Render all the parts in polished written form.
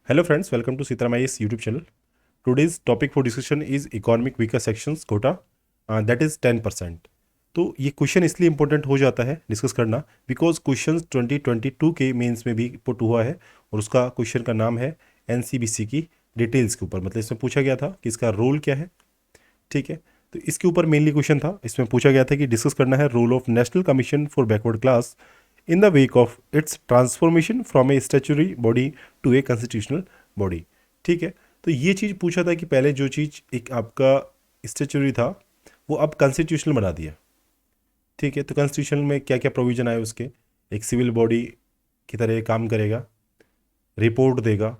Hello friends, welcome to Sitaramaya's YouTube channel. Today's topic for discussion is economic weaker sections quota, that is 10%. तो ये question इसलिए important हो जाता है discuss करना बिकॉज क्वेश्चन 2022 के मेंस में भी पुट हुआ है और उसका क्वेश्चन का नाम है एनसीबीसी की डिटेल्स के ऊपर, मतलब इसमें पूछा गया था कि इसका रोल क्या है। ठीक है, तो इसके ऊपर मेनली क्वेश्चन था, इसमें पूछा गया था कि डिस्कस करना है role of national commission for backward class in the wake of its transformation from a statutory body to a constitutional body. ठीक है, तो ये चीज़ पूछा था कि पहले जो चीज़ एक आपका स्टैच्यूटरी था वो अब कॉन्स्टिट्यूशनल बना दिया। ठीक है, तो कॉन्स्टिट्यूशन में क्या क्या प्रोविजन आए उसके, एक सिविल बॉडी की तरह ये काम करेगा, रिपोर्ट देगा।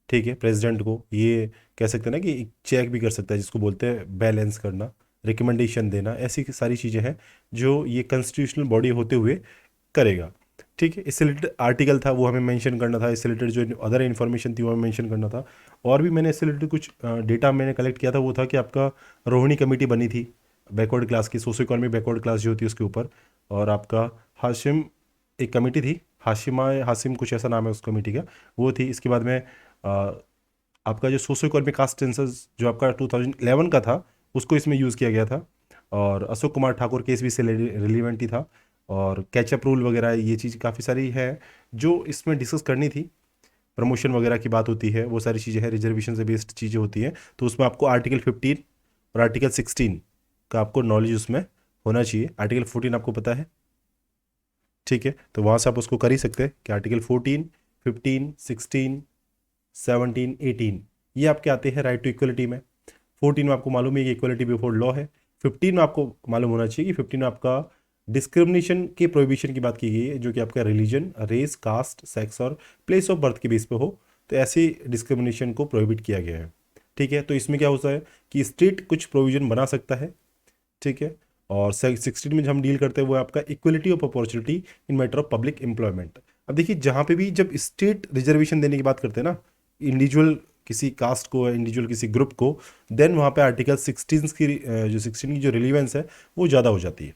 ठीक है, प्रेसिडेंट को ये कह सकते हैं ना कि चेक भी कर सकता है, जिसको बोलते हैं बैलेंस करना, रिकमेंडेशन देना, ऐसी सारी चीज़ें हैं जो ये कॉन्स्टिट्यूशनल बॉडी होते हुए करेगा। ठीक है, इससे रिलेटेड आर्टिकल था वो हमें मेंशन करना था, इससे रिलेटेड जो अदर इन्फॉर्मेशन थी वो हमें मेंशन करना था। और भी मैंने इससे रिलेटेड कुछ डेटा मैंने कलेक्ट किया था, वो था कि आपका रोहिणी कमेटी बनी थी बैकवर्ड क्लास की, सोशो इकोनॉमिक बैकवर्ड क्लास जो होती है उसके ऊपर। और आपका हाशिम एक कमेटी थी, हाशिमा हासिम कुछ ऐसा नाम है उस कमेटी का, वो थी। इसके बाद में आपका जो सोशो इकोनॉमिक कास्ट सेंसस जो आपका 2011 का था उसको इसमें यूज़ किया गया था। और अशोक कुमार ठाकुर केस भी इससे रिलीवेंट ही था। और कैचअप रूल वगैरह ये चीज़ काफ़ी सारी है जो इसमें डिस्कस करनी थी। प्रमोशन वगैरह की बात होती है, वो सारी चीज़ें हैं, रिजर्वेशन से बेस्ड चीज़ें होती हैं। तो उसमें आपको आर्टिकल 15 और आर्टिकल 16 का आपको नॉलेज उसमें होना चाहिए। आर्टिकल 14 आपको पता है, ठीक है, तो वहाँ से आप उसको कर ही सकते हैं कि आर्टिकल 14, 15, 16, 17, 18 ये आपके आते हैं राइट टू इक्वलिटी में। 14 में आपको मालूम है कि इक्वलिटी बिफोर लॉ है। 15 में आपको मालूम होना चाहिए कि 15 में आपका डिस्क्रिमिनेशन के प्रोहिबिशन की बात की गई है, जो कि आपका रिलीजन, रेस, कास्ट, सेक्स और प्लेस ऑफ बर्थ के बेस पे हो, तो ऐसे डिस्क्रिमिनेशन को प्रोहिबिट किया गया है। ठीक है, तो इसमें क्या होता है कि स्टेट कुछ प्रोविजन बना सकता है। ठीक है, और 16 में जो हम डील करते हैं वो है आपका equality of opportunity in matter of public employment. अब देखिए, जहाँ पे भी जब स्टेट रिजर्वेशन देने की बात करते हैं ना, इंडिविजुअल किसी कास्ट को, इंडिविजुअल किसी ग्रुप को, देन वहाँ पे आर्टिकल 16 की जो 16 की जो रिलीवेंस है वो ज़्यादा हो जाती है।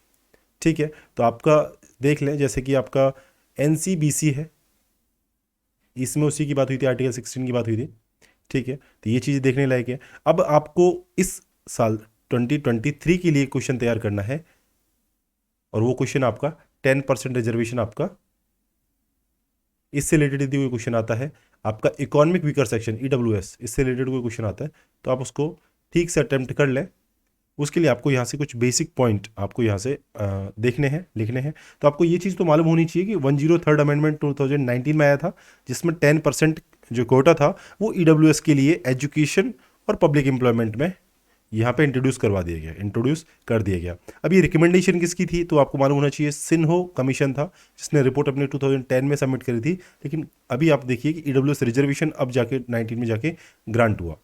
ठीक है, तो आपका देख लें जैसे कि आपका एनसीबीसी है, इसमें उसी की बात हुई थी, आर्टिकल 16 की बात हुई थी। ठीक है, तो ये चीज़ देखने लायक है। अब आपको इस साल 2023 के लिए क्वेश्चन तैयार करना है, और वो क्वेश्चन आपका 10% रिजर्वेशन आपका इससे रिलेटेड यदि कोई क्वेश्चन आता है, आपका इकोनॉमिक वीकर सेक्शन ईडब्ल्यूएस इससे रिलेटेड कोई क्वेश्चन आता है, तो आप उसको ठीक से अटेम्प्ट कर लें। उसके लिए आपको यहाँ से कुछ बेसिक पॉइंट आपको यहाँ से देखने हैं, लिखने हैं। तो आपको ये चीज़ तो मालूम होनी चाहिए कि 103rd अमेंडमेंट 2019 में आया था, जिसमें 10% जो कोटा था वो ईडब्ल्यूएस के लिए एजुकेशन और पब्लिक एम्प्लॉयमेंट में यहाँ पे इंट्रोड्यूस करवा दिया गया, इंट्रोड्यूस कर दिया गया। अब ये रिकमेंडेशन किसकी थी, तो आपको मालूम होना चाहिए सिन्हो कमीशन था, जिसने रिपोर्ट अपने 2010 में सबमिट करी थी। लेकिन अभी आप देखिए कि ईडब्ल्यूएस रिजर्वेशन अब जाके 19 में जाके ग्रांट हुआ।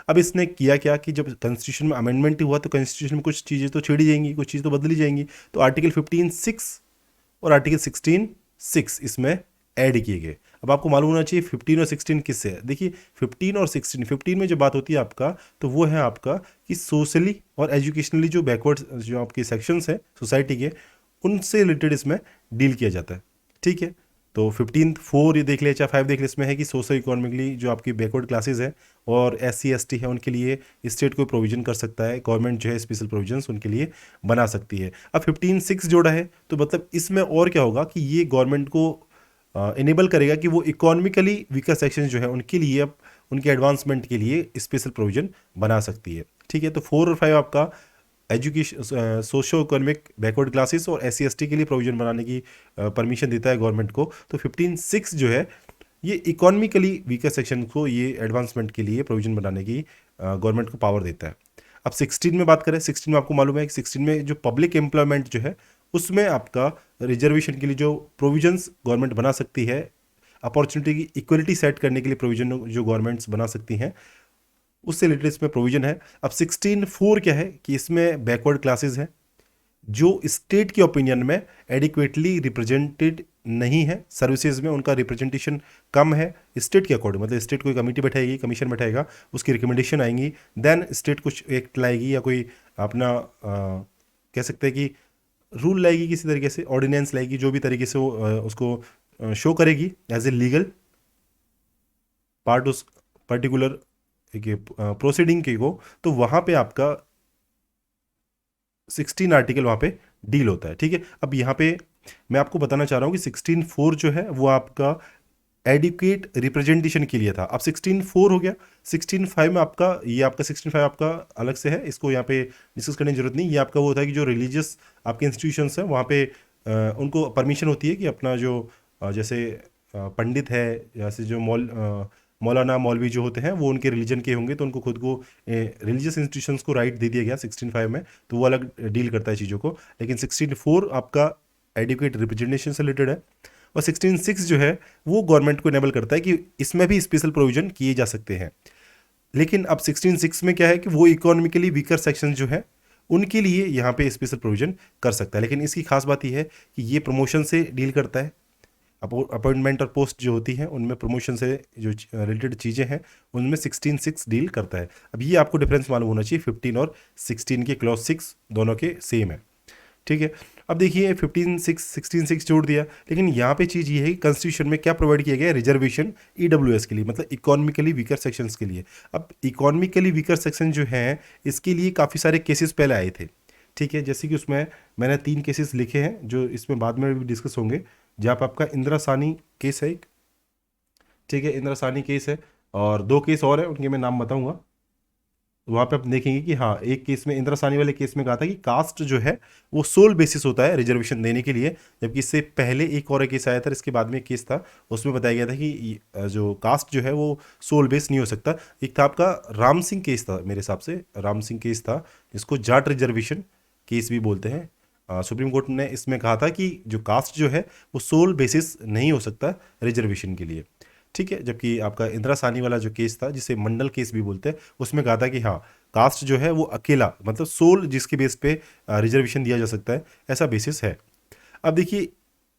अब इसने किया क्या कि जब कॉन्स्टिट्यूशन में अमेंडमेंट हुआ तो कॉन्स्टिट्यूशन में कुछ चीज़ें तो छेड़ी जाएंगी, कुछ चीज़ तो बदली जाएंगी। तो आर्टिकल 15(6) और आर्टिकल 16(6) इसमें ऐड किए गए। अब आपको मालूम होना चाहिए 15 और 16 किससे है। देखिए 15 और 16, 15 में जो बात होती है आपका, तो वो है आपका कि सोशली और एजुकेशनली जो बैकवर्ड जो आपके सेक्शंस हैं सोसाइटी के, उनसे रिलेटेड इसमें डील किया जाता है। ठीक है, तो 15(4) ये देख ले, चाहे 5 देख ले, इसमें है कि सोशल इकोनॉमिकली जो आपकी बैकवर्ड क्लासेज है और SC ST है उनके लिए स्टेट कोई प्रोविजन कर सकता है, गवर्नमेंट जो है स्पेशल प्रोविजंस उनके लिए बना सकती है। अब 15(6) जोड़ा है तो मतलब इसमें और क्या होगा कि ये गवर्नमेंट को इनेबल करेगा कि वो इकोनॉमिकली वीकर सेक्शन जो है उनके लिए, अब उनके एडवांसमेंट के लिए स्पेशल प्रोविजन बना सकती है। ठीक है, तो 4 और 5 आपका education, socio economic backward classes और SC ST के लिए प्रोविजन बनाने की परमिशन देता है गवर्नमेंट को। तो 15(6) जो है ये इकोनॉमिकली वीकर सेक्शन को ये एडवांसमेंट के लिए प्रोविजन बनाने की गवर्नमेंट को पावर देता है। अब 16 में बात करें, 16 में आपको मालूम है कि 16 में जो पब्लिक एम्प्लॉयमेंट जो है उसमें आपका रिजर्वेशन के लिए जो प्रोविजंस गवर्नमेंट बना सकती है, अपॉर्चुनिटी की इक्वलिटी सेट करने के लिए प्रोविजन जो गवर्नमेंट्स बना सकती हैं, उससे रिलेटेड इसमें प्रोविजन है। अब 16(4) क्या है कि इसमें बैकवर्ड क्लासेस हैं जो स्टेट के ओपिनियन में एडिक्वेटली रिप्रेजेंटेड नहीं है, सर्विसेज में उनका रिप्रेजेंटेशन कम है स्टेट के अकॉर्डिंग। मतलब स्टेट कोई कमेटी बैठाएगी, कमीशन बैठाएगा, उसकी रिकमेंडेशन आएंगी, देन स्टेट कुछ एक्ट लाएगी या कोई अपना कह सकते हैं कि रूल लाएगी, किसी तरीके से ऑर्डिनेंस लाएगी, जो भी तरीके से वो उसको शो करेगी एज ए लीगल पार्ट उस पर्टिकुलर प्रोसीडिंग के को, तो वहाँ पे आपका 16 आर्टिकल वहाँ पे डील होता है। ठीक है, अब यहाँ पे मैं आपको बताना चाह रहा हूँ कि 16(4) जो है वो आपका एडिक्वेट रिप्रेजेंटेशन के लिए था। अब 16(4) हो गया। 16(5) में आपका, ये आपका 16(5) आपका अलग से है, इसको यहाँ पे डिस्कस करने की जरूरत नहीं। ये आपका वो होता है कि जो रिलीजियस आपके इंस्टीट्यूशंस हैं वहाँ पे उनको परमिशन होती है कि अपना जो जैसे पंडित है, जैसे जो मौलाना मौलवी जो होते हैं वो उनके रिलीजन के होंगे, तो उनको खुद को रिलीजियस इंस्टीट्यूशंस को राइट दे दिया गया 16(5) में, तो वो अलग डील करता है चीज़ों को। लेकिन 16(4) आपका एडिक्वेट रिप्रेजेंटेशन से रिलेटेड है, और 16(6) जो है वो गवर्नमेंट को इनेबल करता है कि इसमें भी स्पेशल प्रोविजन किए जा सकते हैं। लेकिन अब 16(6) में क्या है कि वो इकोनॉमिकली वीकर सेक्शन जो है उनके लिए यहाँ पे स्पेशल प्रोविजन कर सकता है। लेकिन इसकी खास बात यह है कि ये प्रमोशन से डील करता है। अपॉइंटमेंट और पोस्ट जो होती हैं उनमें प्रमोशन से जो रिलेटेड चीज़ें हैं उनमें 16(6) डील करता है। अब ये आपको डिफरेंस मालूम होना चाहिए, 15 और 16 के क्लॉज 6 दोनों के सेम है। ठीक है, अब देखिए 15(6) 16(6) जोड़ दिया, लेकिन यहाँ पे चीज़ ये है कि कॉन्स्टिट्यूशन में क्या प्रोवाइड किया गया है, रिजर्वेशन ईडब्ल्यूएस के लिए, मतलब इकोनॉमिकली वीकर सेक्शंस के लिए। अब इकोनॉमिकली वीकर सेक्शन जो हैं इसके लिए काफ़ी सारे केसेस पहले आए थे। ठीक है, जैसे कि उसमें मैंने 3 केसेस लिखे हैं जो इसमें बाद में भी डिस्कस होंगे, जहाँ पर आपका इंदिरा साहनी केस है एक। ठीक है, इंदिरा साहनी केस है, और 2 केस और हैं, उनके मैं नाम बताऊंगा। वहाँ पे आप देखेंगे कि हाँ, एक केस में इंदिरा साहनी वाले केस में कहा था कि कास्ट जो है वो सोल बेसिस होता है रिजर्वेशन देने के लिए, जबकि इससे पहले एक और केस आया था, इसके बाद में एक केस था, उसमें बताया गया था कि जो कास्ट जो है वो सोल बेस नहीं हो सकता। एक था आपका राम सिंह केस था, मेरे हिसाब से राम सिंह केस था, जिसको जाट रिजर्वेशन केस भी बोलते हैं। सुप्रीम कोर्ट ने इसमें कहा था कि जो कास्ट जो है वो सोल बेसिस नहीं हो सकता रिजर्वेशन के लिए। ठीक है, जबकि आपका इंदिरा साहनी वाला जो केस था, जिसे मंडल केस भी बोलते हैं, उसमें कहा था कि हाँ, कास्ट जो है वो अकेला, मतलब सोल जिसके बेस पे रिजर्वेशन दिया जा सकता है, ऐसा बेसिस है। अब देखिए,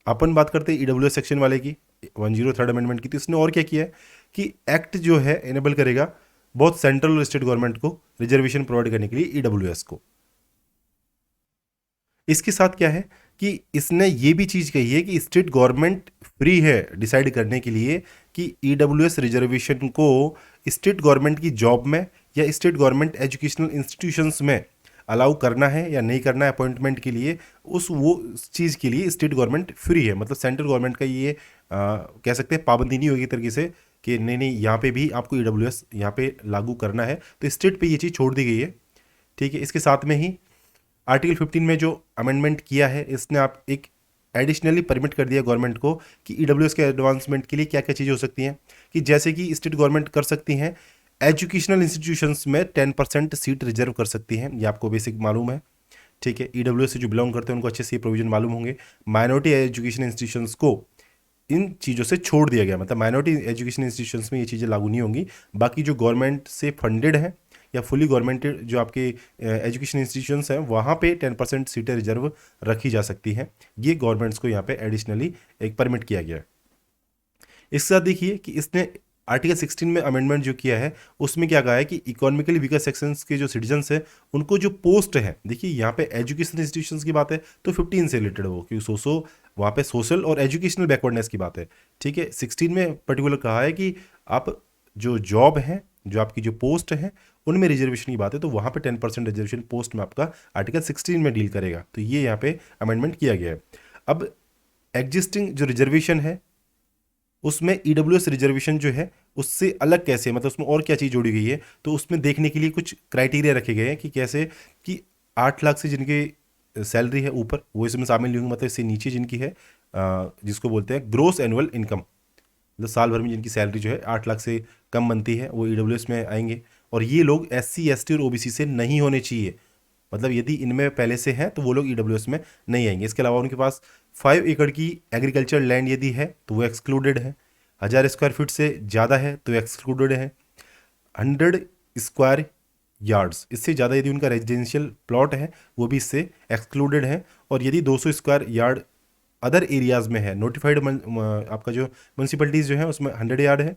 अपन बात करते हैं ईडब्ल्यूएस सेक्शन वाले की, 103rd अमेंडमेंट की। तो इसने और क्या किया है कि एक्ट जो है इनेबल करेगा बहुत सेंट्रल और स्टेट गवर्नमेंट को रिजर्वेशन प्रोवाइड करने के लिए ईडब्ल्यूएस को। इसके साथ क्या है कि इसने ये भी चीज़ कही है कि स्टेट गवर्नमेंट फ्री है डिसाइड करने के लिए कि ईडब्ल्यूएस रिजर्वेशन को स्टेट गवर्नमेंट की जॉब में या स्टेट गवर्नमेंट एजुकेशनल इंस्टीट्यूशंस में अलाउ करना है या नहीं करना है अपॉइंटमेंट के लिए। वो चीज़ के लिए स्टेट गवर्नमेंट फ्री है, मतलब सेंट्रल गवर्नमेंट का ये कह सकते हैं पाबंदी नहीं होगी एक तरीके से कि नहीं नहीं यहाँ पे भी आपको ईडब्ल्यूएस यहाँ पे लागू करना है, तो स्टेट पे ये चीज़ छोड़ दी गई है। ठीक है, इसके साथ में ही आर्टिकल 15 में जो अमेंडमेंट किया है, इसने आप एक एडिशनली परमिट कर दिया गवर्नमेंट को कि ईडब्ल्यूएस के एडवांसमेंट के लिए क्या क्या चीज़ें हो सकती हैं, कि जैसे कि स्टेट गवर्नमेंट कर सकती हैं एजुकेशनल इंस्टीट्यूशंस में 10% सीट रिजर्व कर सकती हैं, ये आपको बेसिक मालूम है। ठीक है, ईडब्ल्यूएस से जो बिलोंग करते हैं उनको अच्छे से ये प्रोविजन मालूम होंगे। माइनॉरिटी एजुकेशन इंस्टीट्यूशंस को इन चीज़ों से छोड़ दिया गया, मतलब माइनॉरिटी एजुकेशन इंस्टीट्यूशंस में ये चीज़ें लागू नहीं होंगी। बाकी जो गवर्नमेंट से फंडेड है या फुली गवर्नमेंटेड जो आपके एजुकेशन इंस्टीट्यूशंस हैं वहाँ पे 10% सीटें रिजर्व रखी जा सकती हैं। ये गवर्नमेंट्स को यहाँ पे एडिशनली एक परमिट किया गया है। इसके साथ देखिए कि इसने आर्टिकल 16 में अमेंडमेंट जो किया है उसमें क्या कहा है कि इकोनॉमिकली वीकर सेक्शंस के जो सिटीजन्स हैं उनको जो पोस्ट है, देखिए यहाँ पे एजुकेशन इंस्टीट्यूशंस की बात है तो 15 से रिलेटेड हो, क्योंकि वहाँ पे सोशल और एजुकेशनल बैकवर्डनेस की बात है। ठीक है, 16 में पर्टिकुलर कहा है कि आप जो जॉब है, जो आपकी जो पोस्ट है, उनमें रिजर्वेशन की बात है, तो वहाँ पे 10% रिजर्वेशन पोस्ट में आपका आर्टिकल 16 में डील करेगा। तो ये यहाँ पे अमेंडमेंट किया गया है। अब एग्जिस्टिंग जो रिजर्वेशन है उसमें ईडब्ल्यूएस रिजर्वेशन जो है उससे अलग कैसे, मतलब उसमें और क्या चीज़ जोड़ी गई है, तो उसमें देखने के लिए कुछ क्राइटेरिया रखे गए हैं कि कैसे कि 8 लाख से जिनकी सैलरी है ऊपर वो इसमें शामिल नहीं होंगे, मतलब इससे नीचे जिनकी है जिसको बोलते हैं ग्रोस एनुअल इनकम, मतलब साल भर में जिनकी सैलरी जो है 8 लाख से कम बनती है वो ईडब्ल्यूएस में आएंगे। और ये लोग SC ST और OBC से नहीं होने चाहिए, मतलब यदि इनमें पहले से हैं तो वो लोग ईडब्ल्यूएस में नहीं आएंगे। इसके अलावा उनके पास 5 एकड़ की एग्रीकल्चर लैंड यदि है तो वो एक्सक्लूडेड है, 1000 स्क्वायर फीट से ज़्यादा है तो एक्सक्लूडेड है, 100 स्क्वायर यार्ड्स इससे ज़्यादा यदि उनका रेजिडेंशियल प्लॉट है वो भी इससे एक्सक्लूडेड है, और यदि 200 स्क्वायर यार्ड अदर एरियाज़ में है, नोटिफाइड आपका जो म्यूनसिपलिटीज़ जो है उसमें 100 यार्ड है,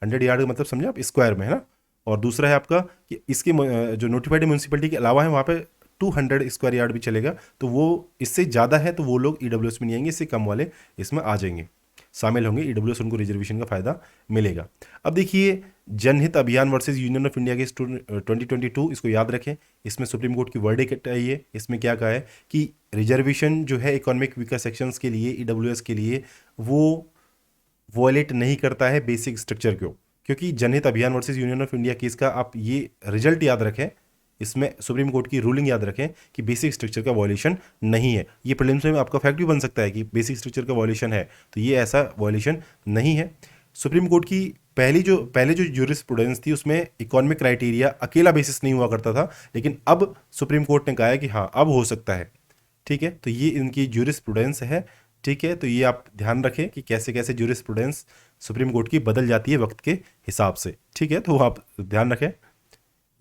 100 यार्ड मतलब समझे आप स्क्वायर में है ना। और दूसरा है आपका कि इसके जो नोटिफाइड म्यूनसिपलिटी के अलावा है वहाँ पे 200 स्क्वायर यार्ड भी चलेगा, तो वो इससे ज़्यादा है तो वो लोग ईडब्ल्यूएस में नहीं आएंगे, इससे कम वाले इसमें आ जाएंगे। शामिल होंगे ईडब्ल्यूएस उनको रिजर्वेशन का फ़ायदा मिलेगा। अब देखिए जनहित अभियान versus union of India case 2022, इसको याद रखें। इसमें सुप्रीम कोर्ट की वर्डिक्ट आई है। इसमें क्या कहा है कि रिजर्वेशन जो है इकोनॉमिक वीकर सेक्शंस के लिए, ईडब्ल्यूएस के लिए, वो वॉयलेट नहीं करता है बेसिक स्ट्रक्चर को। क्योंकि जनहित अभियान versus union of India case का आप ये रिजल्ट याद रखें, इसमें सुप्रीम कोर्ट की रूलिंग याद रखें कि बेसिक स्ट्रक्चर का वॉयलेशन नहीं है। ये प्रीलिम्स में आपका फैक्ट भी बन सकता है कि बेसिक स्ट्रक्चर का वॉयलेशन है, तो ये ऐसा वॉयलेशन नहीं है। सुप्रीम कोर्ट की पहले जो ज्यूरिस्प्रूडेंस थी उसमें इकोनॉमिक क्राइटेरिया अकेला बेसिस नहीं हुआ करता था, लेकिन अब सुप्रीम कोर्ट ने कहा है कि हाँ अब हो सकता है। ठीक है, तो ये इनकी ज्यूरिस्प्रूडेंस है। ठीक है, तो ये आप ध्यान रखें कि कैसे कैसे ज्यूरिस्प्रूडेंस सुप्रीम कोर्ट की बदल जाती है वक्त के हिसाब से। ठीक है, तो आप ध्यान रखें।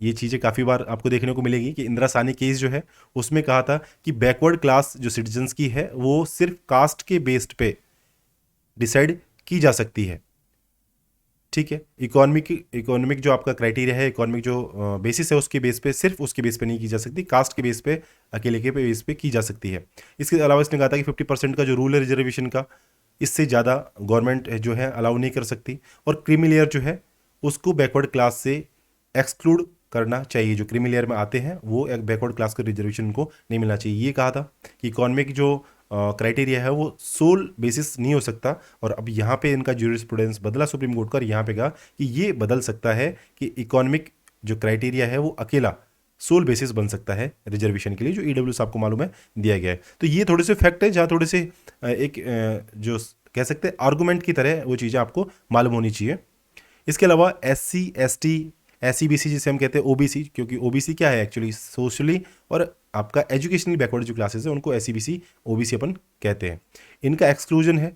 ये चीज़ें काफ़ी बार आपको देखने को मिलेगी कि इंदिरा साहनी केस जो है उसमें कहा था कि बैकवर्ड क्लास जो सिटीजन्स की है वो सिर्फ कास्ट के बेस्ड पे डिसाइड की जा सकती है। ठीक है, इकोनॉमिक जो आपका क्राइटेरिया है, इकोनॉमिक जो बेसिस है उसके बेस पे, सिर्फ उसके बेस पे नहीं की जा सकती, कास्ट के बेस पे, अकेले के बेस पे की जा सकती है। इसके अलावा इसने कहा था कि 50% का जो रूल है रिजर्वेशन का, इससे ज़्यादा गवर्नमेंट जो है अलाउ नहीं कर सकती। और क्रीमी लेयर जो है उसको बैकवर्ड क्लास से एक्सक्लूड करना चाहिए। जो क्रीमी लेयर में आते हैं वो एक बैकवर्ड क्लास का रिजर्वेशन को नहीं मिलना चाहिए। ये कहा था कि इकोनॉमिक जो क्राइटेरिया है वो सोल बेसिस नहीं हो सकता। और अब यहाँ पे इनका ज्यूरिस्प्रूडेंस बदला सुप्रीम कोर्ट का, और यहाँ पे कहा कि ये बदल सकता है कि इकोनॉमिक जो क्राइटेरिया है वो अकेला सोल बेसिस बन सकता है रिजर्वेशन के लिए, जो ईडब्ल्यूएस आपको मालूम है दिया गया है। तो ये थोड़े से फैक्ट है जहाँ थोड़े से एक जो कह सकते हैं आर्गूमेंट की तरह वो चीज़ें आपको मालूम होनी चाहिए। इसके अलावा SC ST SEBC जिसे हम कहते हैं OBC, क्योंकि OBC क्या है एक्चुअली सोशली और आपका एजुकेशनली बैकवर्ड जो क्लासेस है उनको SEBC OBC अपन कहते हैं। इनका एक्सक्लूजन है।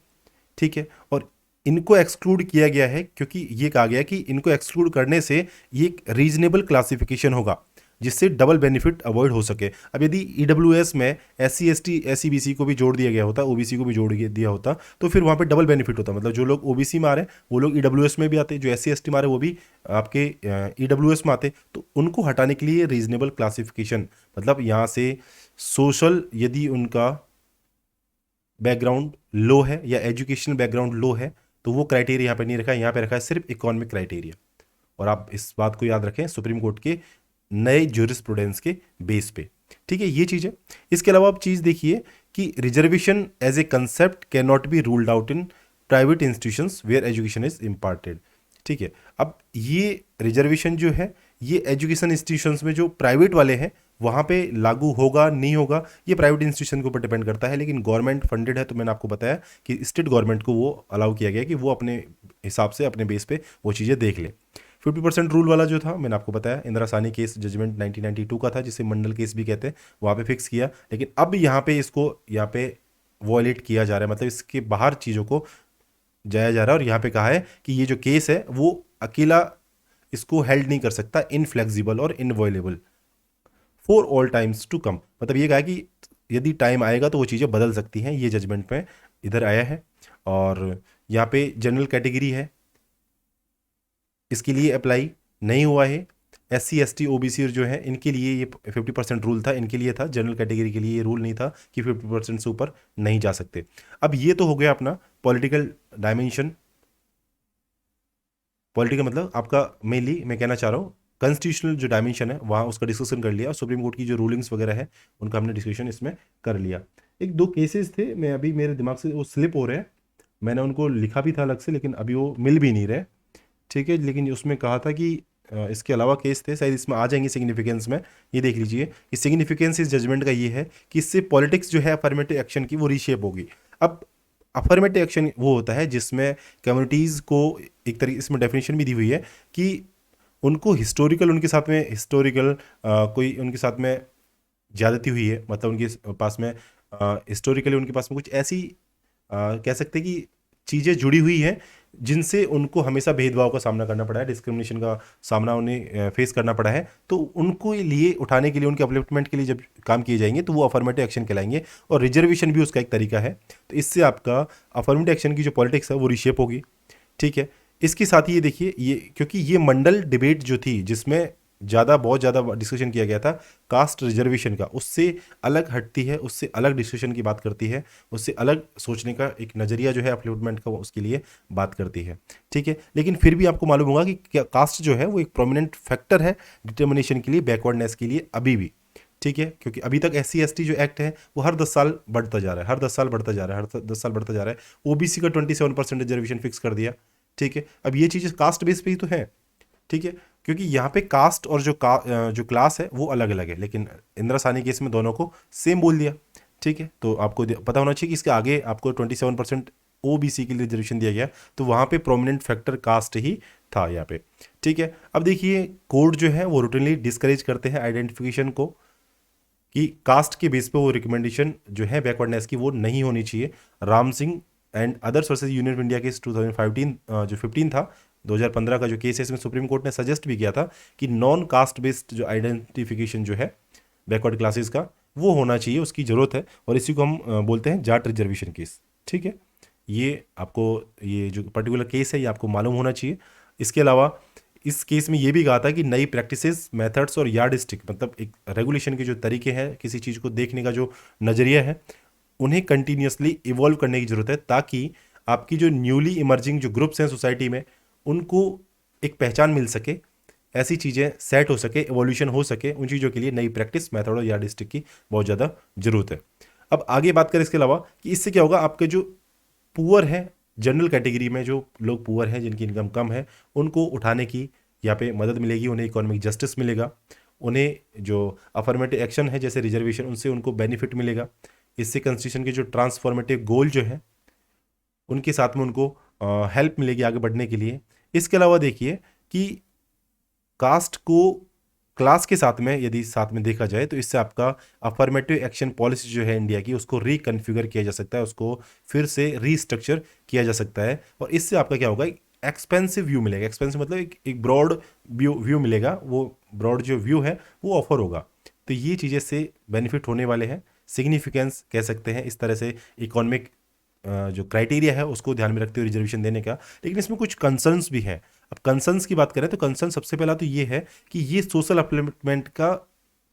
ठीक है, और इनको एक्सक्लूड किया गया है क्योंकि ये कहा गया कि इनको एक्सक्लूड करने से ये एक रीजनेबल क्लासिफिकेशन होगा जिससे डबल बेनिफिट अवॉइड हो सके। अब यदि ईडब्ल्यूएस में SC ST SEBC को भी जोड़ दिया गया होता, OBC को भी जोड़ दिया होता, तो फिर वहाँ पे डबल बेनिफिट होता। मतलब जो लोग OBC में आ रहे हैं वो लोग ईडब्ल्यूएस में भी आते, जो SC ST में आ रहे हैं वो भी आपके ईडब्ल्यूएस में आते। तो उनको हटाने के लिए रीजनेबल क्लासिफिकेशन, मतलब यहाँ से सोशल यदि उनका बैकग्राउंड लो है या एजुकेशनल बैकग्राउंड लो है तो वो क्राइटेरिया यहाँ पे नहीं रखा है, यहाँ पे रखा है सिर्फ इकोनॉमिक क्राइटेरिया। और आप इस बात को याद रखें सुप्रीम कोर्ट के नए ज्यूरिस्प्रूडेंस के बेस पे। ठीक है, ये चीज़ है। इसके अलावा आप चीज़ देखिए कि reservation as a concept can not be ruled out in private institutions where education is imparted. ठीक है, अब ये रिजर्वेशन जो है ये एजुकेशन इंस्टीट्यूशंस में जो प्राइवेट वाले हैं वहाँ पे लागू होगा नहीं होगा ये प्राइवेट इंस्टीट्यूशन के ऊपर डिपेंड करता है। लेकिन गवर्नमेंट फंडेड है तो मैंने आपको बताया कि स्टेट गवर्नमेंट को वो अलाउ किया गया कि वो अपने हिसाब से अपने बेस पे वो चीज़ें देख ले। 50% रूल वाला जो था मैंने आपको बताया इंदिरा साहनी केस जजमेंट 1992 का था, जिसे मंडल केस भी कहते हैं, वहाँ पे फिक्स किया। लेकिन अब यहाँ पे इसको यहाँ पे वॉयलेट किया जा रहा है, मतलब इसके बाहर चीज़ों को जाया जा रहा है। और यहाँ पे कहा है कि ये जो केस है वो अकेला इसको हेल्ड नहीं कर सकता, इनफ्लेक्सिबल और inviolable for all times to come. मतलब ये कहा है कि यदि टाइम आएगा तो वो चीज़ें बदल सकती हैं। ये जजमेंट में इधर आया है। और यहाँ पे जनरल कैटेगरी है, इसके लिए अप्लाई नहीं हुआ है। SC ST OBC जो है इनके लिए ये 50% रूल था, इनके लिए था। जनरल कैटेगरी के लिए ये रूल नहीं था कि 50% से ऊपर नहीं जा सकते। अब ये तो हो गया अपना पॉलिटिकल डायमेंशन। पॉलिटिकल मतलब आपका मेनली मैं कहना चाह रहा हूँ कॉन्स्टिट्यूशनल जो डायमेंशन है वहाँ उसका डिस्कशन कर लिया, और सुप्रीम कोर्ट की जो रूलिंग्स वगैरह है उनका हमने डिस्कशन इसमें कर लिया। एक दो केसेस थे, मैं अभी मेरे दिमाग से वो स्लिप हो रहे हैं, मैंने उनको लिखा भी था अलग से लेकिन अभी वो मिल भी नहीं रहे। ठीक है, लेकिन उसमें कहा था कि इसके अलावा केस थे, शायद इसमें आ जाएंगे सिग्निफिकेंस में। ये देख लीजिए कि सिग्निफिकेंस इस जजमेंट का ये है कि इससे पॉलिटिक्स जो है अफर्मेटिव एक्शन की वो रीशेप होगी। अब अफर्मेटिव एक्शन वो होता है जिसमें कम्युनिटीज़ को एक तरीके इसमें डेफिनेशन भी दी हुई है कि उनको हिस्टोरिकल उनके साथ में हिस्टोरिकल कोई उनके साथ में ज़्यादती हुई है, मतलब उनके पास में हिस्टोरिकली उनके पास में कुछ ऐसी कह सकते हैं कि चीज़ें जुड़ी हुई हैं जिनसे उनको हमेशा भेदभाव का सामना करना पड़ा है, डिस्क्रिमिनेशन का सामना उन्हें फेस करना पड़ा है। तो उनको लिए उठाने के लिए, उनके अपलिफ्टमेंट के लिए जब काम किए जाएंगे तो वो अफर्मेटिव एक्शन कहलाएंगे, और रिजर्वेशन भी उसका एक तरीका है। तो इससे आपका अफर्मेटिव एक्शन की जो पॉलिटिक्स है वो रिशेप होगी। ठीक है, इसके साथ ही ये देखिए ये क्योंकि ये मंडल डिबेट जो थी जिसमें बहुत ज़्यादा डिस्कशन किया गया था कास्ट रिजर्वेशन का, उससे अलग हटती है, उससे अलग डिस्कशन की बात करती है, उससे अलग सोचने का एक नज़रिया जो है अपलिफ्टमेंट का, वो उसके लिए बात करती है। ठीक है, लेकिन फिर भी आपको मालूम होगा कि क्या कास्ट जो है वो एक प्रोमिनेंट फैक्टर है डिटर्मिनेशन के लिए, बैकवर्डनेस के लिए अभी भी। ठीक है, क्योंकि अभी तक SC ST जो एक्ट है वो हर 10 साल बढ़ता जा रहा है, हर 10 साल बढ़ता जा रहा है, हर 10 साल बढ़ता जा रहा है। OBC का 27% रिजर्वेशन फिक्स कर दिया। ठीक है, अब ये चीज़ें कास्ट बेस पे ही तो है। ठीक है, क्योंकि यहाँ पे कास्ट और जो क्लास है वो अलग अलग है, लेकिन इंदिरा साहनी केस में दोनों को सेम बोल दिया। ठीक है, तो आपको पता होना चाहिए कि इसके आगे आपको 27% OBC के लिए रिजर्वेशन दिया गया, तो वहाँ पे प्रोमिनेंट फैक्टर कास्ट ही था यहाँ पे। ठीक है, अब देखिए कोर्ट जो है वो रूटीनली डिस्करेज करते हैं आइडेंटिफिकेशन को, कि कास्ट के बेस पे वो रिकमेंडेशन जो है बैकवर्डनेस की वो नहीं होनी चाहिए। Ram Singh and others versus union of India case 2015 जो 15 था, 2015 का जो केस है, इसमें सुप्रीम कोर्ट ने सजेस्ट भी किया था कि नॉन कास्ट बेस्ड जो आइडेंटिफिकेशन जो है बैकवर्ड क्लासेस का वो होना चाहिए, उसकी ज़रूरत है, और इसी को हम बोलते हैं जाट रिजर्वेशन केस। ठीक है, ये आपको ये जो पर्टिकुलर केस है ये आपको मालूम होना चाहिए। इसके अलावा इस केस में ये भी कहा था कि नई प्रैक्टिसेस, मेथड्स और यार्डस्टिक, मतलब एक रेगुलेशन के जो तरीके हैं, किसी चीज़ को देखने का जो नज़रिया है, उन्हें कंटिन्यूसली इवॉल्व करने की ज़रूरत है, ताकि आपकी जो न्यूली इमर्जिंग जो ग्रुप्स हैं सोसाइटी में उनको एक पहचान मिल सके, ऐसी चीज़ें सेट हो सके, एवोल्यूशन हो सके, उन चीज़ों के लिए नई प्रैक्टिस, मेथड और यार्डस्टिक की बहुत ज़्यादा ज़रूरत है। अब आगे बात करें इसके अलावा कि इससे क्या होगा, आपके जो पुअर है, जनरल कैटेगरी में जो लोग पुअर हैं, जिनकी इनकम कम है, उनको उठाने की यहाँ पे मदद मिलेगी, उन्हें इकोनॉमिक जस्टिस मिलेगा, उन्हें जो अफर्मेटिव एक्शन है जैसे रिजर्वेशन, उनसे उनको बेनिफिट मिलेगा। इससे कॉन्स्टिट्यूशन के जो ट्रांसफॉर्मेटिव गोल जो है उनके साथ में उनको हेल्प मिलेगी आगे बढ़ने के लिए। इसके अलावा देखिए कि कास्ट को क्लास के साथ में यदि साथ में देखा जाए, तो इससे आपका अफर्मेटिव एक्शन पॉलिसी जो है इंडिया की, उसको रिकन्फिगर किया जा सकता है, उसको फिर से रीस्ट्रक्चर किया जा सकता है, और इससे आपका क्या होगा, एक्सपेंसिव व्यू मिलेगा। एक्सपेंसिव मतलब एक ब्रॉड व्यू मिलेगा, वो ब्रॉड जो व्यू है वो ऑफर होगा। तो ये चीज़ें से बेनिफिट होने वाले हैं, सिग्निफिकेंस कह सकते हैं इस तरह से इकोनॉमिक जो क्राइटेरिया है उसको ध्यान में रखते हुए रिजर्वेशन देने का। लेकिन इसमें कुछ कंसर्न्स भी हैं। अब कंसर्न्स की बात करें तो कंसर्न सबसे पहला तो ये है कि ये सोशल अपलिफ्टमेंट का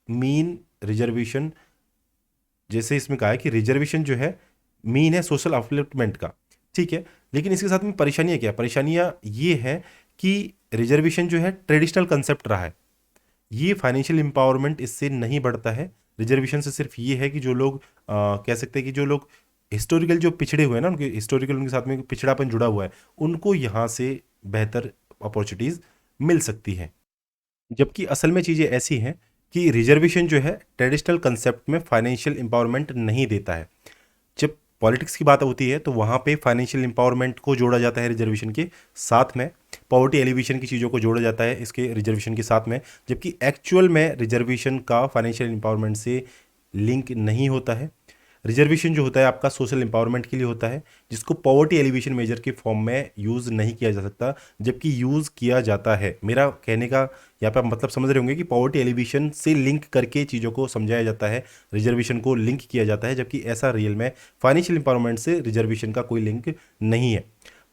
मीन रिजर्वेशन, जैसे इसमें कहा है कि रिजर्वेशन जो है मीन है सोशल अपलिफ्टमेंट का। ठीक है, लेकिन इसके साथ में परेशानियाँ क्या, परेशानियाँ ये है कि रिजर्वेशन जो है ट्रेडिशनल कंसेप्ट रहा है, ये फाइनेंशियल एम्पावरमेंट इससे नहीं बढ़ता है। रिजर्वेशन से सिर्फ ये है कि जो लोग कह सकते हैं कि जो लोग हिस्टोरिकल जो पिछड़े हुए हैं ना, उनके हिस्टोरिकल उनके साथ में पिछड़ापन जुड़ा हुआ है, उनको यहाँ से बेहतर अपॉर्चुनिटीज़ मिल सकती हैं। जबकि असल में चीज़ें ऐसी हैं कि रिजर्वेशन जो है ट्रेडिशनल कंसेप्ट में फाइनेंशियल एम्पावरमेंट नहीं देता है। जब पॉलिटिक्स की बात होती है तो वहाँ पे फाइनेंशियल एम्पावरमेंट को जोड़ा जाता है रिजर्वेशन के साथ में, पॉवर्टी एलिवेशन की चीज़ों को जोड़ा जाता है इसके रिजर्वेशन के साथ में, जबकि एक्चुअल में रिजर्वेशन का फाइनेंशियल एम्पावरमेंट से लिंक नहीं होता है। रिजर्वेशन जो होता है आपका सोशल एम्पावरमेंट के लिए होता है, जिसको पॉवर्टी एलिवेशन मेजर के फॉर्म में यूज़ नहीं किया जा सकता, जबकि यूज़ किया जाता है। मेरा कहने का यहाँ पर मतलब समझ रहे होंगे कि पॉवर्टी एलिवेशन से लिंक करके चीज़ों को समझाया जाता है, रिजर्वेशन को लिंक किया जाता है, जबकि ऐसा रियल में फाइनेंशियल एम्पावरमेंट से रिजर्वेशन का कोई लिंक नहीं है।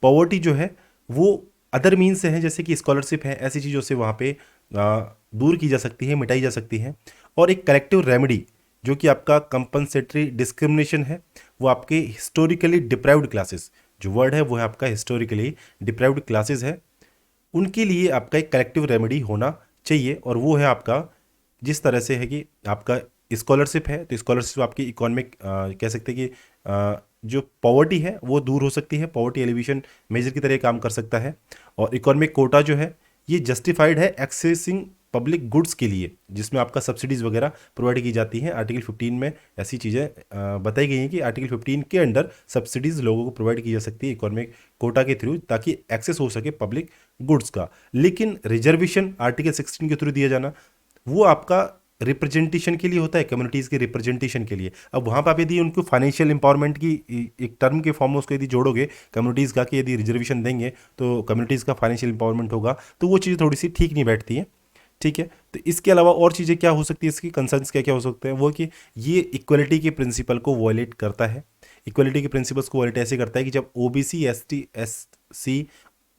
पॉवर्टी जो है वो अदर मीन्स से है, जैसे कि स्कॉलरशिप है, ऐसी चीज़ों से वहाँ पे दूर की जा सकती है, मिटाई जा सकती है। और एक कलेक्टिव रेमेडी जो कि आपका कंपनसेटरी डिस्क्रिमिनेशन है, वो आपके हिस्टोरिकली डिप्राइव्ड क्लासेस, जो वर्ड है वो है आपका हिस्टोरिकली डिप्राइव्ड क्लासेस है, उनके लिए आपका एक कलेक्टिव रेमेडी होना चाहिए। और वो है आपका जिस तरह से है कि आपका स्कॉलरशिप है, तो स्कॉलरशिप आपकी इकोनॉमिक कह सकते हैं कि जो पॉवर्टी है वो दूर हो सकती है, पॉवर्टी एलिवेशन मेजर की तरह काम कर सकता है। और इकोनॉमिक कोटा जो है ये जस्टिफाइड है एक्सेसिंग पब्लिक गुड्स के लिए, जिसमें आपका सब्सिडीज़ वगैरह प्रोवाइड की जाती हैं। आर्टिकल 15 में ऐसी चीज़ें बताई गई हैं कि आर्टिकल 15 के अंडर सब्सिडीज़ लोगों को प्रोवाइड की जा सकती है इकोनॉमिक कोटा के थ्रू, ताकि एक्सेस हो सके पब्लिक गुड्स का। लेकिन रिजर्वेशन आर्टिकल 16 के थ्रू दिया जाना वो आपका रिप्रेजेंटेशन के लिए होता है, कम्युनिटीज़ के रिप्रेजेंटेशन के लिए। अब वहाँ पर आप यदि उनको फाइनेंशियल एम्पावरमेंट की एक टर्म के फॉर्म में उसको यदि जोड़ोगे कम्युनिटीज़ का, कि यदि रिजर्वेशन देंगे तो कम्युनिटीज़ का फाइनेंशियल एम्पावरमेंट होगा, तो वो चीज़ें थोड़ी सी ठीक नहीं बैठती हैं। ठीक है, तो इसके अलावा और चीज़ें क्या हो सकती है, इसकी कंसर्न्स क्या क्या हो सकते हैं, वो कि ये इक्वलिटी के प्रिंसिपल को वॉयलेट करता है। इक्वलिटी के प्रिंसिपल्स को वॉयलेट ऐसे करता है कि जब OBC ST SC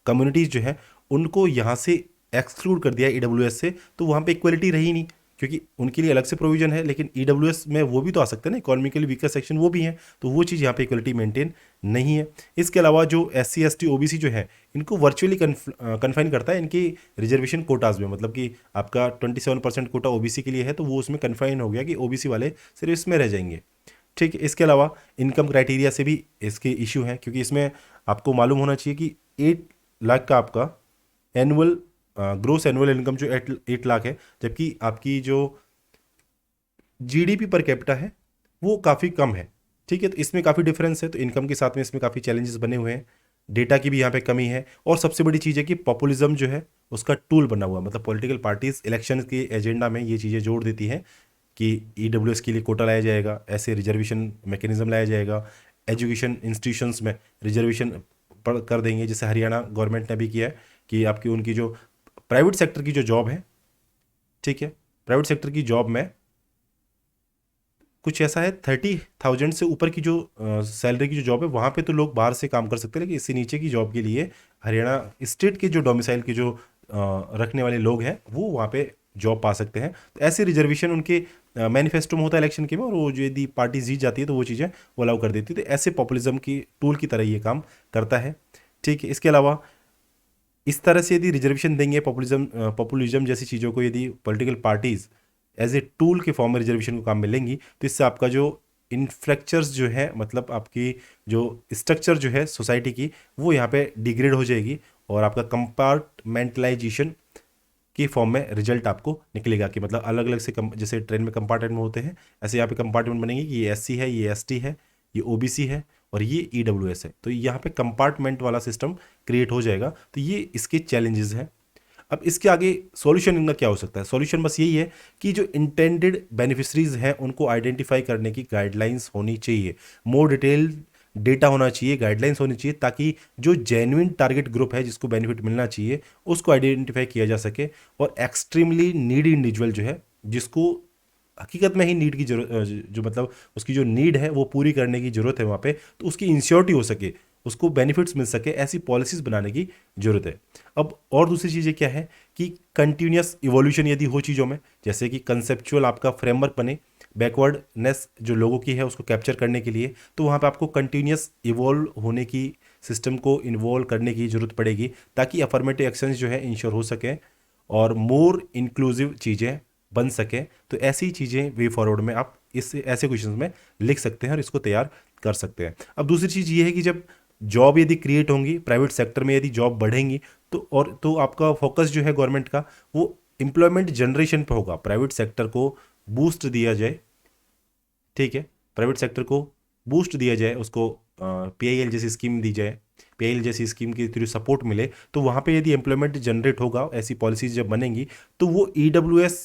कम्युनिटीज़ जो है उनको यहाँ से एक्सक्लूड कर दिया ईडब्ल्यूएस से, तो वहाँ पे इक्वलिटी रही नहीं, क्योंकि उनके लिए अलग से प्रोविजन है, लेकिन ईडब्ल्यूएस में वो भी तो आ सकते हैं ना, इकोनॉमिकली वीकर सेक्शन वो भी हैं, तो वो चीज़ यहाँ पे इक्वलिटी मेंटेन नहीं है। इसके अलावा जो SC ST OBC जो है, इनको वर्चुअली कन्फाइन करता है इनकी रिजर्वेशन कोटाज में, मतलब कि आपका 27% कोटा OBC के लिए है, तो वो उसमें कन्फाइन हो गया कि OBC वाले सिर्फ इसमें रह जाएंगे। ठीक है, इसके अलावा इनकम क्राइटेरिया से भी इसके इशू हैं, क्योंकि इसमें आपको मालूम होना चाहिए कि 8 लाख का आपका एनुअल ग्रोस एनुअल इनकम जो 8 लाख है, जबकि आपकी जो GDP पर कैपिटा है वो काफ़ी कम है। ठीक है, तो इसमें काफ़ी डिफरेंस है, तो इनकम के साथ में इसमें काफ़ी चैलेंजेस बने हुए हैं, डेटा की भी यहाँ पे कमी है, और सबसे बड़ी चीज़ है कि पॉपुलिज्म जो है उसका टूल बना हुआ, मतलब पॉलिटिकल पार्टीज इलेक्शन के एजेंडा में ये चीज़ें जोड़ देती हैं कि ईडब्ल्यूएस के लिए कोटा लाया जाएगा, ऐसे रिजर्वेशन मैकेनिज्म लाया जाएगा, एजुकेशन इंस्टीट्यूशंस में रिजर्वेशन कर देंगे, जैसे हरियाणा गवर्नमेंट ने भी किया है कि आपकी उनकी जो प्राइवेट सेक्टर की जो जॉब है, ठीक है, प्राइवेट सेक्टर की जॉब में कुछ ऐसा है 30,000 से ऊपर की जो सैलरी की जो जॉब है वहाँ पे तो लोग बाहर से काम कर सकते हैं, लेकिन इससे नीचे की जॉब के लिए हरियाणा स्टेट के जो डोमिसाइल के जो रखने वाले लोग हैं वो वहाँ पे जॉब पा सकते हैं। तो ऐसे रिजर्वेशन उनके मैनिफेस्टो में होता है इलेक्शन के में, और वो जो यदि पार्टी जीत जाती है तो वो चीज़ें वो अलाउ कर देती है, तो ऐसे पॉपुलिज्म की टूल की तरह ये काम करता है। ठीक है, इसके अलावा इस तरह से यदि रिजर्वेशन देंगे, पॉपुलिज्म जैसी चीज़ों को यदि political parties as a tool के फॉर्म में रिजर्वेशन को काम में लेंगी, तो इससे आपका जो इन्फ्लेक्चर्स जो है, मतलब आपकी जो स्ट्रक्चर जो है सोसाइटी की, वो यहाँ पे डिग्रेड हो जाएगी, और आपका कंपार्टमेंटलाइजेशन के फॉर्म में रिजल्ट आपको निकलेगा कि मतलब अलग अलग से जैसे ट्रेन में कंपार्टमेंट होते हैं, ऐसे यहाँ पे कंपार्टमेंट बनेंगे कि ये SC है, ये ST है, ये OBC है, और ये EWS है, तो यहाँ पे कंपार्टमेंट वाला सिस्टम क्रिएट हो जाएगा। तो ये इसके चैलेंजेस हैं। अब इसके आगे सॉल्यूशन इनका क्या हो सकता है? सॉल्यूशन बस यही है कि जो इंटेंडेड बेनिफिशरीज हैं उनको आइडेंटिफाई करने की गाइडलाइंस होनी चाहिए, मोर डिटेल डेटा होना चाहिए, गाइडलाइंस होनी चाहिए, ताकि जो जेन्युइन टारगेट ग्रुप है जिसको बेनिफिट मिलना चाहिए उसको आइडेंटिफाई किया जा सके, और एक्सट्रीमली नीडी इंडिविजुअल जो है जिसको हकीकत में ही नीड की जरूरत, जो मतलब उसकी जो नीड है वो पूरी करने की जरूरत है वहाँ पे, तो उसकी इंश्योरिटी हो सके, उसको बेनिफिट्स मिल सके, ऐसी पॉलिसीज बनाने की जरूरत है। अब और दूसरी चीज़ें क्या है कि कंटिन्यूस इवोल्यूशन यदि हो चीज़ों में, जैसे कि कंसेप्चुअल आपका फ्रेमवर्क बने बैकवर्डनेस जो लोगों की है उसको कैप्चर करने के लिए, तो वहाँ पे आपको कंटिन्यूस इवॉल्व होने की, सिस्टम को इन्वॉल्व करने की जरूरत पड़ेगी, ताकि अफर्मेटिव एक्शंस जो है इंश्योर हो सकें और मोर इंक्लूसिव चीज़ें बन सकें। तो ऐसी चीज़ें वे फॉरवर्ड में आप इस ऐसे क्वेश्चन में लिख सकते हैं और इसको तैयार कर सकते हैं। अब दूसरी चीज़ ये है कि जब जॉब यदि क्रिएट होंगी प्राइवेट सेक्टर में, यदि जॉब बढ़ेंगी, तो आपका फोकस जो है गवर्नमेंट का वो एम्प्लॉयमेंट जनरेशन पे होगा, प्राइवेट सेक्टर को बूस्ट दिया जाए। ठीक है, प्राइवेट सेक्टर को बूस्ट दिया जाए, उसको PIL जैसी स्कीम दी जाए, PIL जैसी स्कीम के थ्रू सपोर्ट मिले, तो वहाँ पे यदि एम्प्लॉयमेंट जनरेट होगा, ऐसी पॉलिसीज जब बनेंगी, तो वो EWS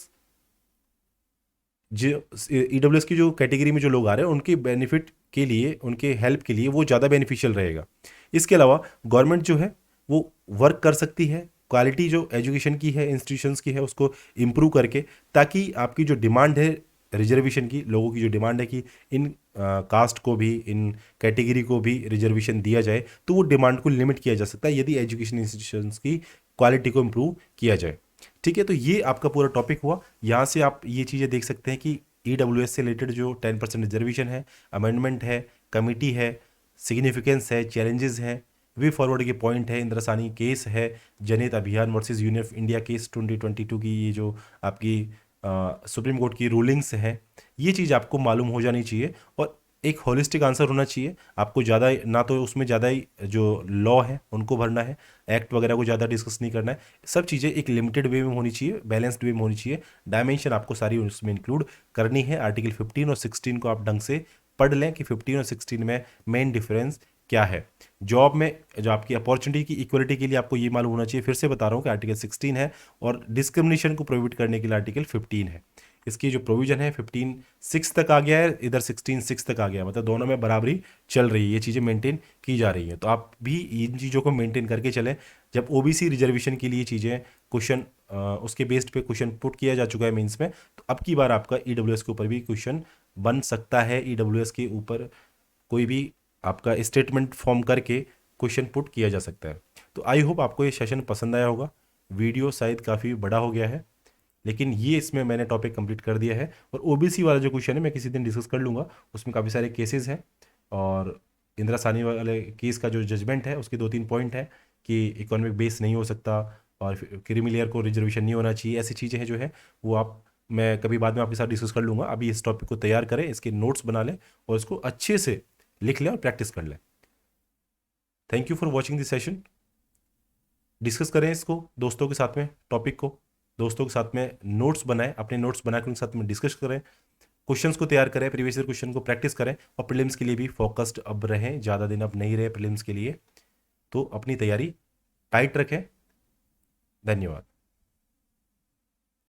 की जो कैटेगरी में जो लोग आ रहे हैं उनके बेनिफिट के लिए, उनके हेल्प के लिए वो ज़्यादा बेनिफिशियल रहेगा। इसके अलावा गवर्नमेंट जो है वो वर्क कर सकती है क्वालिटी जो एजुकेशन की है, इंस्टीट्यूशंस की है, उसको इम्प्रूव करके, ताकि आपकी जो डिमांड है रिजर्वेशन की, लोगों की जो डिमांड है कि इन कास्ट को भी, इन कैटेगरी को भी रिजर्वेशन दिया जाए, तो वो डिमांड को लिमिट किया जा सकता है यदि एजुकेशन इंस्टीट्यूशंस की क्वालिटी को इम्प्रूव किया जाए। ठीक है, तो ये आपका पूरा टॉपिक हुआ। यहाँ से आप ये चीज़ें देख सकते हैं कि EWS से रिलेटेड जो 10% रिजर्वेशन है, अमेंडमेंट है, कमिटी है, सिग्निफिकेंस है, चैलेंजेस हैं, वे फॉरवर्ड के पॉइंट है, इंद्रासानी केस है, जनहित अभियान versus union of India case 2022 की ये जो आपकी सुप्रीम कोर्ट की रूलिंग्स हैं, ये चीज़ आपको मालूम हो जानी चाहिए, और एक होलिस्टिक आंसर होना चाहिए आपको। ज़्यादा ना तो उसमें ज़्यादा ही जो लॉ है उनको भरना है, एक्ट वगैरह को ज़्यादा डिस्कस नहीं करना है, सब चीज़ें एक लिमिटेड वे में होनी चाहिए, बैलेंस्ड वे में होनी चाहिए, डायमेंशन आपको सारी उसमें इंक्लूड करनी है। आर्टिकल 15 और 16 को आप ढंग से पढ़ लें कि 15 और 16 में मेन डिफरेंस क्या है। जॉब में जो आपकी अपॉर्चुनिटी की इक्वलिटी के लिए आपको ये मालूम होना चाहिए, फिर से बता रहा हूँ कि आर्टिकल 16 है, और डिस्क्रिमिनेशन को प्रोहिबिट करने के लिए आर्टिकल 15 है। इसकी जो प्रोविजन है 15(6) तक आ गया है, इधर 16(6) तक आ गया, मतलब दोनों में बराबरी चल रही है, ये चीज़ें मेंटेन की जा रही हैं। तो आप भी इन चीज़ों को मेंटेन करके चलें। जब OBC रिजर्वेशन के लिए चीज़ें क्वेश्चन उसके बेस्ड पे क्वेश्चन पुट किया जा चुका है मेंस में, तो अब की बार आपका EWS के ऊपर भी क्वेश्चन बन सकता है, EWS के ऊपर कोई भी आपका स्टेटमेंट फॉर्म करके क्वेश्चन पुट किया जा सकता है। तो आई होप आपको ये सेशन पसंद आया होगा। वीडियो शायद काफ़ी बड़ा हो गया है, लेकिन ये इसमें मैंने टॉपिक कंप्लीट कर दिया है। और ओबीसी वाला जो क्वेश्चन है मैं किसी दिन डिस्कस कर लूँगा, उसमें काफ़ी सारे केसेस हैं, और इंदिरा साहनी वाले केस का जो जजमेंट है उसके 2-3 पॉइंट है कि इकोनॉमिक बेस नहीं हो सकता और क्रीमी लेयर को रिजर्वेशन नहीं होना चाहिए, ऐसी चीज़ें हैं जो है वो आप मैं कभी बाद में आपके साथ डिस्कस कर लूँगा। अभी इस टॉपिक को तैयार करें, इसके नोट्स बना लें और इसको अच्छे से लिख लें और प्रैक्टिस कर लें। Thank you for watching this session. Discuss करें इसको दोस्तों के साथ में, टॉपिक को दोस्तों के साथ में नोट्स बनाएं, अपने नोट्स बनाकर उनके साथ में डिस्कस करें, क्वेश्चंस को तैयार करें, प्रीवियस ईयर क्वेश्चन को प्रैक्टिस करें, और प्रीलिम्स के लिए भी फोकस्ड अब रहें, ज़्यादा दिन अब नहीं रहे प्रीलिम्स के लिए, तो अपनी तैयारी टाइट रखें। धन्यवाद।